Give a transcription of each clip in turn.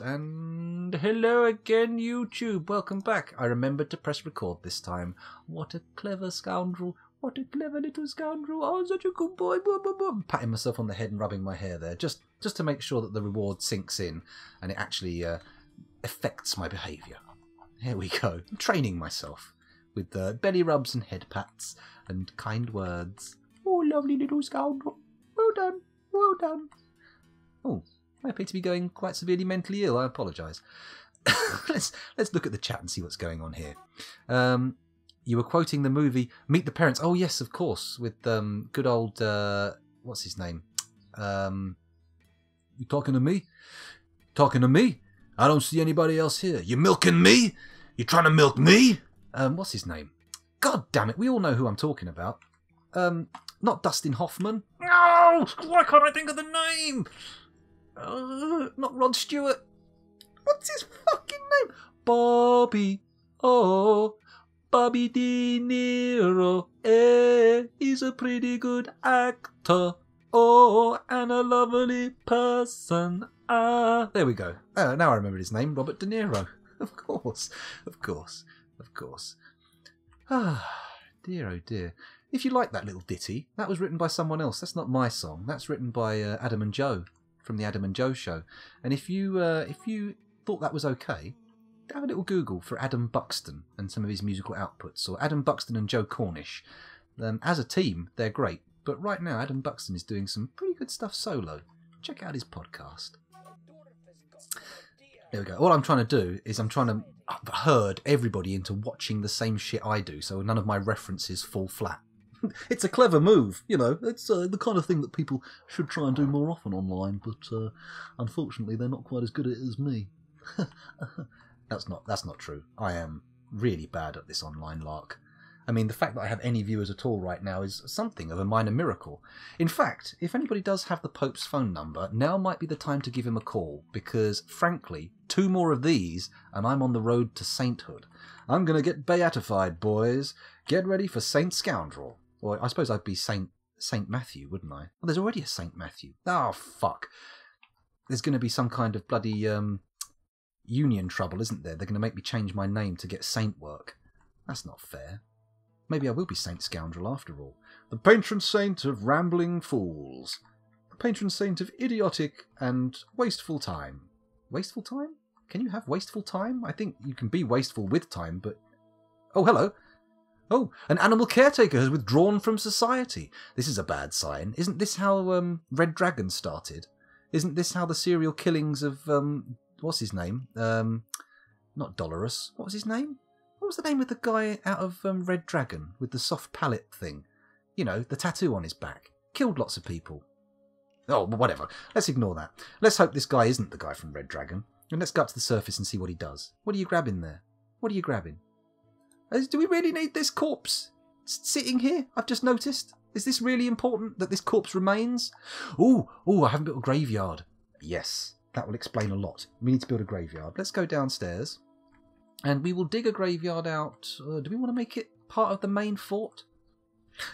And hello again, YouTube. Welcome back. I remembered to press record this time. What a clever scoundrel. What a clever little scoundrel. Oh, such a good boy. I'm patting myself on the head and rubbing my hair there, just to make sure that the reward sinks in and it actually affects my behaviour. Here we go. I'm training myself with belly rubs and head pats and kind words. Oh, lovely little scoundrel. Well done. Well done. Oh, I appear to be going quite severely mentally ill. I apologise. Let's look at the chat and see what's going on here. You were quoting the movie Meet the Parents. Oh yes, of course, with good old what's his name? You talking to me? Talking to me? I don't see anybody else here. You milking me? You trying to milk me? What's his name? God damn it! We all know who I'm talking about. Not Dustin Hoffman. No! Why can't I think of the name? Not Rod Stewart. What's his fucking name? Bobby. Oh, Bobby De Niro. He's a pretty good actor. Oh, and a lovely person. There we go. Now I remember his name. Robert De Niro. Of course. Of course. Of course. Ah, dear oh dear. If you like that little ditty, that was written by someone else. That's not my song. That's written by Adam and Joe from the Adam and Joe show. And if you thought that was okay, have a little Google for Adam Buxton and some of his musical outputs, or Adam Buxton and Joe Cornish. As a team, they're great. But right now, Adam Buxton is doing some pretty good stuff solo. Check out his podcast. There we go. All I'm trying to do is I'm trying to herd everybody into watching the same shit I do, so none of my references fall flat. It's a clever move, you know. It's the kind of thing that people should try and do more often online, but unfortunately they're not quite as good at it as me. That's not true. I am really bad at this online lark. I mean, the fact that I have any viewers at all right now is something of a minor miracle. In fact, if anybody does have the Pope's phone number, now might be the time to give him a call, because, frankly, 2 more of these, and I'm on the road to sainthood. I'm going to get beatified, boys. Get ready for Saint Scoundrel. Or I suppose I'd be Saint Matthew, wouldn't I? Well, there's already a Saint Matthew. Oh, fuck. There's going to be some kind of bloody union trouble, isn't there? They're going to make me change my name to get saint work. That's not fair. Maybe I will be Saint Scoundrel after all. The patron saint of rambling fools. The patron saint of idiotic and wasteful time. Wasteful time? Can you have wasteful time? I think you can be wasteful with time, but... Oh, hello. Oh, an animal caretaker has withdrawn from society. This is a bad sign. Isn't this how Red Dragon started? Isn't this how the serial killings of... what's his name? Not Dolorous. What was his name? What was the name of the guy out of Red Dragon with the soft palate thing? You know, the tattoo on his back. Killed lots of people. Oh, whatever. Let's ignore that. Let's hope this guy isn't the guy from Red Dragon. And let's go up to the surface and see what he does. What are you grabbing there? What are you grabbing? Do we really need this corpse sitting here? I've just noticed. Is this really important that this corpse remains? Ooh, I haven't built a graveyard. Yes, that will explain a lot. We need to build a graveyard. Let's go downstairs. And we will dig a graveyard out. Do we want to make it part of the main fort?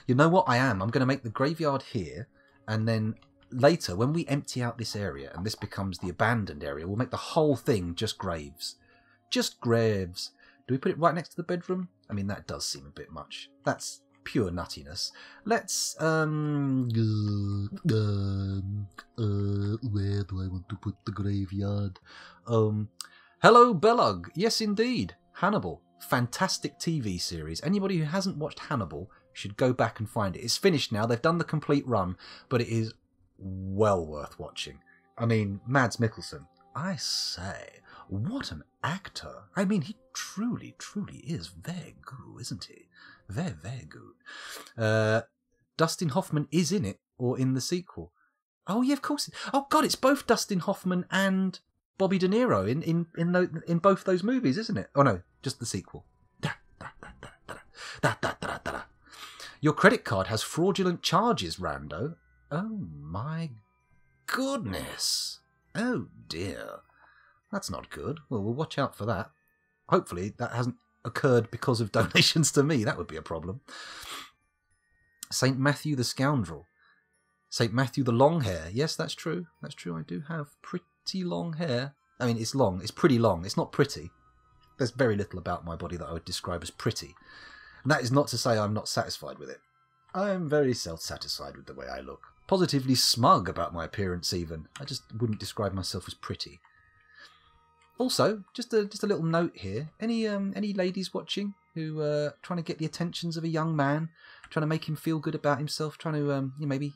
You know what? I'm going to make the graveyard here. And then later, when we empty out this area and this becomes the abandoned area, we'll make the whole thing just graves. Just graves. Do we put it right next to the bedroom? I mean, that does seem a bit much. That's pure nuttiness. Let's, where do I want to put the graveyard? Hello, Belug. Yes, indeed. Hannibal. Fantastic TV series. Anybody who hasn't watched Hannibal should go back and find it. It's finished now. They've done the complete run, but it is well worth watching. I mean, Mads Mikkelsen. I say, what an actor. I mean, he truly is very good, isn't he? Very, very good. Dustin Hoffman is in it, or in the sequel. Oh, yeah, of course. Oh, God, it's both Dustin Hoffman and Bobby De Niro in both those movies, isn't it? Oh, no, just the sequel. Your credit card has fraudulent charges, Rando. Oh, my goodness. Oh, dear. That's not good. Well, we'll watch out for that. Hopefully that hasn't occurred because of donations to me. That would be a problem. St. Matthew the Scoundrel. St. Matthew the Long Hair. Yes, that's true. That's true. I do have pretty long hair. I mean, it's long. It's pretty long. It's not pretty. There's very little about my body that I would describe as pretty. And that is not to say I'm not satisfied with it. I am very self-satisfied with the way I look. Positively smug about my appearance even. I just wouldn't describe myself as pretty. Also, just a little note here. Any ladies watching who are trying to get the attentions of a young man, trying to make him feel good about himself, trying to maybe,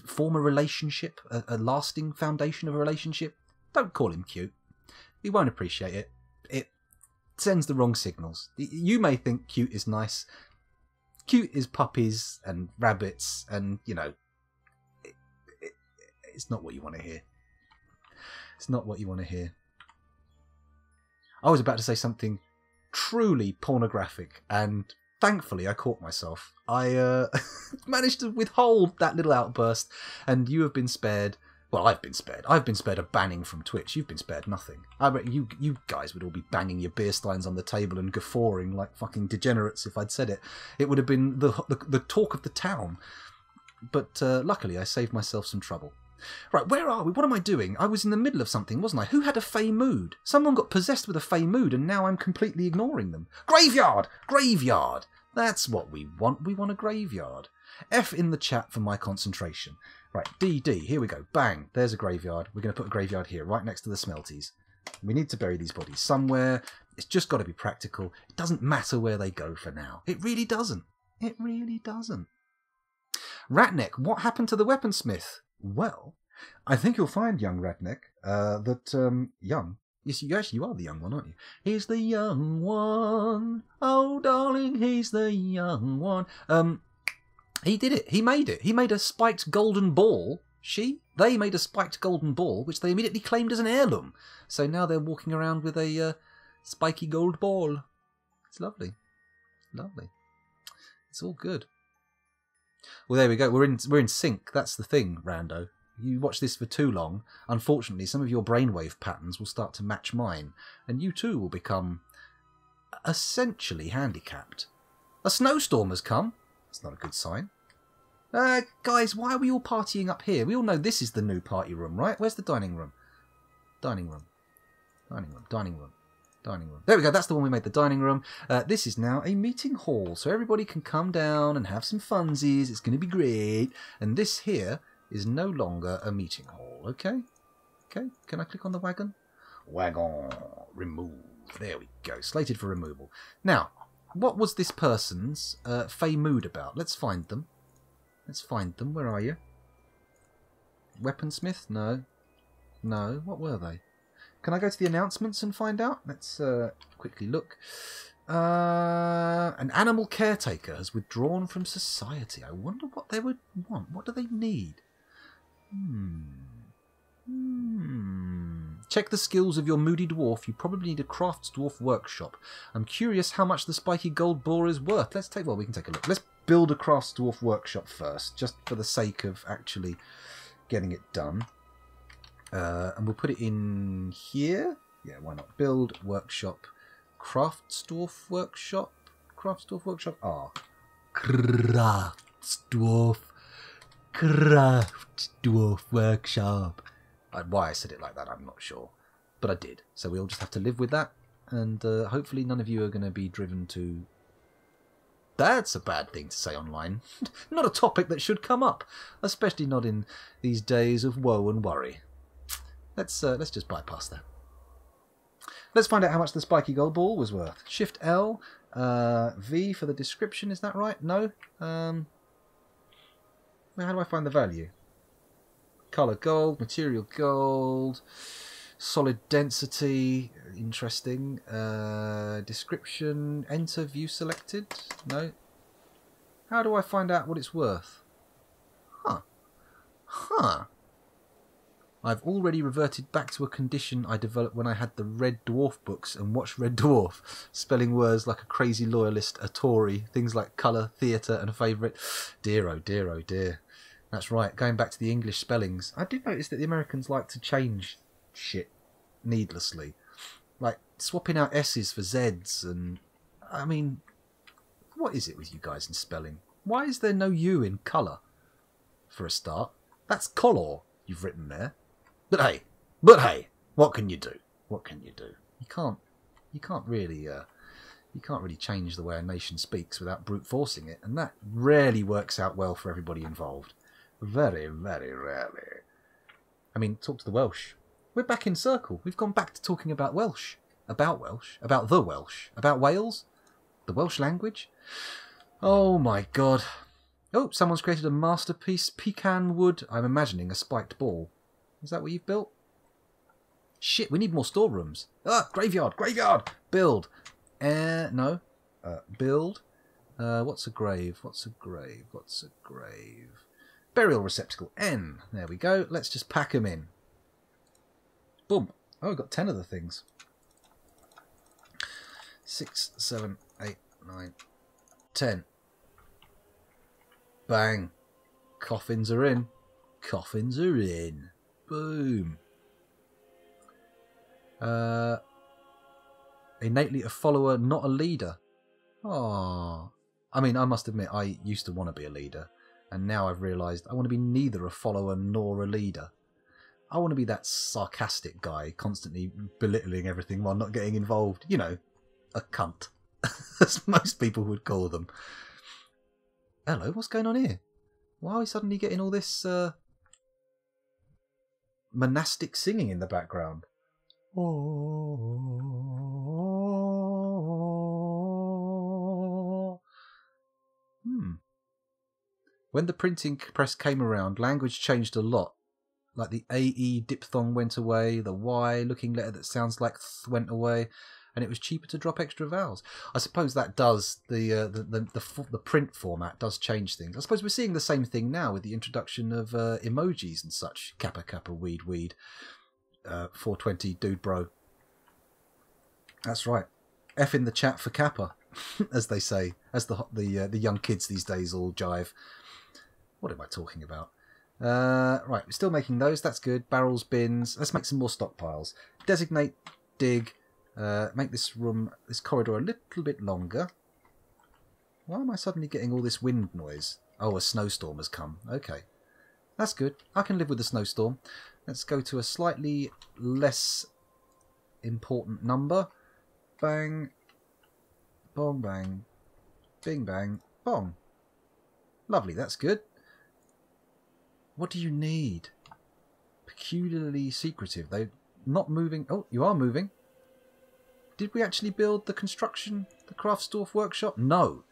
form a relationship, a lasting foundation of a relationship, don't call him cute. He won't appreciate it. It sends the wrong signals. You may think cute is nice. Cute is puppies and rabbits and, it's not what you want to hear. It's not what you want to hear. I was about to say something truly pornographic, and thankfully I caught myself. I managed to withhold that little outburst, and you have been spared. Well, I've been spared. I've been spared a banning from Twitch. You've been spared nothing. I bet you guys would all be banging your beer steins on the table and guffawing like fucking degenerates if I'd said it. It would have been the talk of the town. But luckily I saved myself some trouble. Right, where are we? What am I doing? I was in the middle of something, wasn't I? Who had a fey mood? Someone got possessed with a fey mood, and now I'm completely ignoring them. Graveyard! Graveyard! That's what we want. We want a graveyard. F in the chat for my concentration. Right, DD, here we go. Bang, there's a graveyard. We're going to put a graveyard here, right next to the smelties. We need to bury these bodies somewhere. It's just got to be practical. It doesn't matter where they go for now. It really doesn't. It really doesn't. Ratneck, what happened to the weaponsmith? Well, I think you'll find, young Ratneck, young. Yes, you are the young one, aren't you? He's the young one. Oh, darling, he's the young one. He did it. He made it. He made a spiked golden ball. They made a spiked golden ball, which they immediately claimed as an heirloom. So now they're walking around with a spiky gold ball. It's lovely. Lovely. It's all good. Well, there we go. We're in sync. That's the thing, Rando. You watch this for too long, unfortunately, some of your brainwave patterns will start to match mine, and you too will become essentially handicapped. A snowstorm has come. That's not a good sign. Guys, why are we all partying up here? We all know this is the new party room, right? Where's the dining room? Dining room. Dining room. Dining room. Dining room. There we go. That's the one we made, the dining room. This is now a meeting hall, so everybody can come down and have some funsies. It's going to be great. And this here is no longer a meeting hall, okay? Okay, can I click on the wagon? Wagon. Remove. There we go. Slated for removal. Now, what was this person's fey mood about? Let's find them. Let's find them. Where are you? Weaponsmith? No. No. What were they? Can I go to the announcements and find out? Let's quickly look. An animal caretaker has withdrawn from society. I wonder what they would want. What do they need? Check the skills of your moody dwarf. You probably need a crafts dwarf workshop. I'm curious how much the spiky gold boar is worth. Let's take, well, we can take a look. Let's build a crafts dwarf workshop first, just for the sake of actually getting it done. And we'll put it in here. Yeah, why not? Build workshop. Crafts dwarf workshop. Crafts dwarf workshop. Ah. Crafts dwarf. Craft dwarf workshop. Why I said it like that, I'm not sure. But I did. So we'll just have to live with that. And hopefully none of you are going to be driven to... That's a bad thing to say online. Not a topic that should come up. Especially not in these days of woe and worry. Let's just bypass that. Let's find out how much the spiky gold ball was worth. Shift L, V for the description. Is that right? No. How do I find the value? Color gold, material gold, solid density. Interesting. Description. Enter. View selected. No. How do I find out what it's worth? Huh. Huh. I've already reverted back to a condition I developed when I had the Red Dwarf books and watched Red Dwarf, spelling words like a crazy loyalist, a Tory, things like colour, theatre and a favourite. Dear oh dear oh dear. That's right, going back to the English spellings. I did notice that the Americans like to change shit needlessly. Like swapping out S's for Z's and... I mean, what is it with you guys in spelling? Why is there no U in colour? For a start. That's colour you've written there. But hey, What can you do? What can you do? You can't really change the way a nation speaks without brute forcing it, and that rarely works out well for everybody involved. Very, very rarely. I mean, talk to the Welsh. We're back in circle. We've gone back to talking about Welsh. About Welsh. About the Welsh. About Wales. The Welsh language. Oh my god. Oh, someone's created a masterpiece. Pecan wood. I'm imagining a spiked ball. Is that what you've built? Shit, we need more storerooms. Ah, graveyard. Graveyard. Build. No. Build. What's a grave? What's a grave? What's a grave? Burial receptacle. N. There we go. Let's just pack them in. Boom. Oh, we've got 10 of the things. 6, 7, 8, 9, 10. Bang. Coffins are in. Coffins are in. Boom. Innately a follower, not a leader. Oh. I mean, I must admit, I used to want to be a leader. And now I've realised I want to be neither a follower nor a leader. I want to be that sarcastic guy, constantly belittling everything while not getting involved. You know, a cunt. As most people would call them. Hello, what's going on here? Why are we suddenly getting all this monastic singing in the background? When the printing press came around, language changed a lot. Like the AE diphthong went away, the Y looking letter that sounds like th went away, and it was cheaper to drop extra vowels. I suppose that does, the print format does change things. I suppose we're seeing the same thing now with the introduction of emojis and such. Kappa, kappa, weed, weed. 420, dude, bro. That's right. F in the chat for kappa, as they say, as the young kids these days all jive. What am I talking about? Right, we're still making those. That's good. Barrels, bins. Let's make some more stockpiles. Designate, dig. Make this room, this corridor a little bit longer. Why am I suddenly getting all this wind noise? Oh, a snowstorm has come. Okay. That's good. I can live with a snowstorm. Let's go to a slightly less important number. Bang. Bong, bang. Bing, bang. Bong. Lovely, that's good. What do you need? Peculiarly secretive. They're not moving. Oh, you are moving. Did we actually build the construction, the Craftsdorf workshop? No.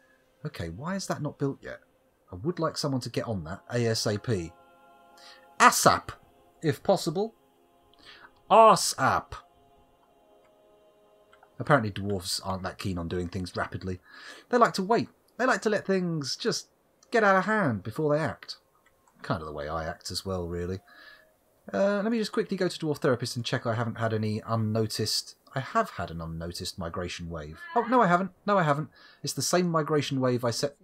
Okay, why is that not built yet? I would like someone to get on that ASAP. ASAP, if possible. ASAP. Apparently dwarves aren't that keen on doing things rapidly. They like to wait. They like to let things just get out of hand before they act. Kind of the way I act as well, really. Let me just quickly go to Dwarf Therapist and check I haven't had any unnoticed... I have had an unnoticed migration wave. Oh, no I haven't. No I haven't. It's the same migration wave I set...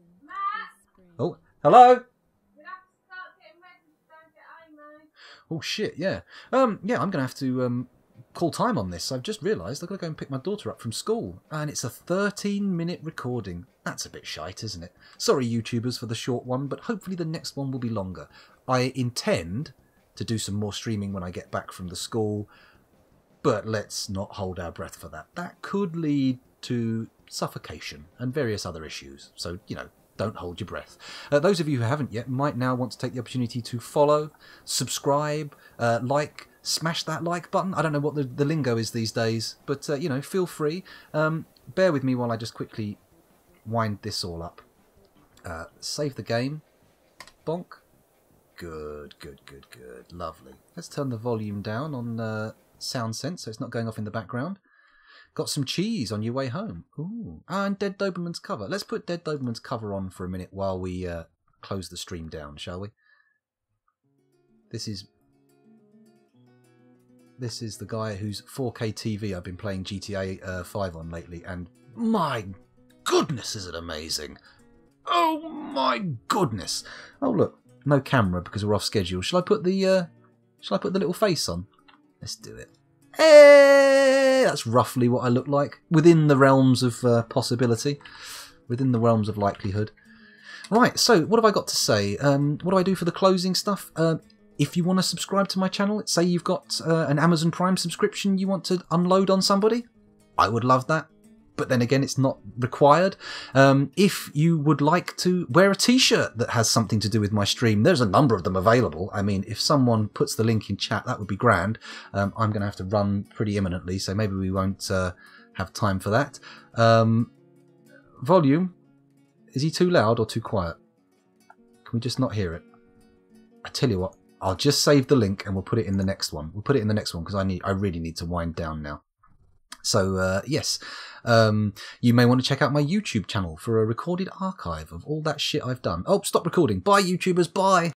Oh, hello? Oh shit, yeah. Yeah, I'm going to have to call time on this. I've just realised I've got to go and pick my daughter up from school. And it's a 13-minute recording. That's a bit shite, isn't it? Sorry, YouTubers, for the short one, but hopefully the next one will be longer. I intend to do some more streaming when I get back from the school, but let's not hold our breath for that. That could lead to suffocation and various other issues. So, you know, don't hold your breath. Those of you who haven't yet might now want to take the opportunity to follow, subscribe, like, smash that like button. I don't know what the lingo is these days, but, you know, feel free. Bear with me while I just quickly wind this all up. Save the game. Bonk. Good, good, good, good. Lovely. Let's turn the volume down on Sound Sense so it's not going off in the background. Got some cheese on your way home. Ooh. And Dead Doberman's cover. Let's put Dead Doberman's cover on for a minute while we close the stream down, shall we? This is the guy whose 4K TV I've been playing GTA 5 on lately, and my goodness, is it amazing! Oh my goodness! Oh look, no camera because we're off schedule. Shall I put the little face on? Let's do it. Hey! That's roughly what I look like, within the realms of possibility, within the realms of likelihood. Right, so what have I got to say? What do I do for the closing stuff? if you want to subscribe to my channel, say you've got an Amazon Prime subscription you want to unload on somebody, I would love that. But then again, it's not required. If you would like to wear a t-shirt that has something to do with my stream, there's a number of them available. I mean, if someone puts the link in chat, that would be grand. I'm going to have to run pretty imminently, so maybe we won't have time for that. Volume, is he too loud or too quiet? Can we just not hear it? I tell you what, I'll just save the link and we'll put it in the next one. We'll put it in the next one because I really need to wind down now. So, yes, you may want to check out my YouTube channel for a recorded archive of all that shit I've done. Oh, stop recording. Bye, YouTubers. Bye.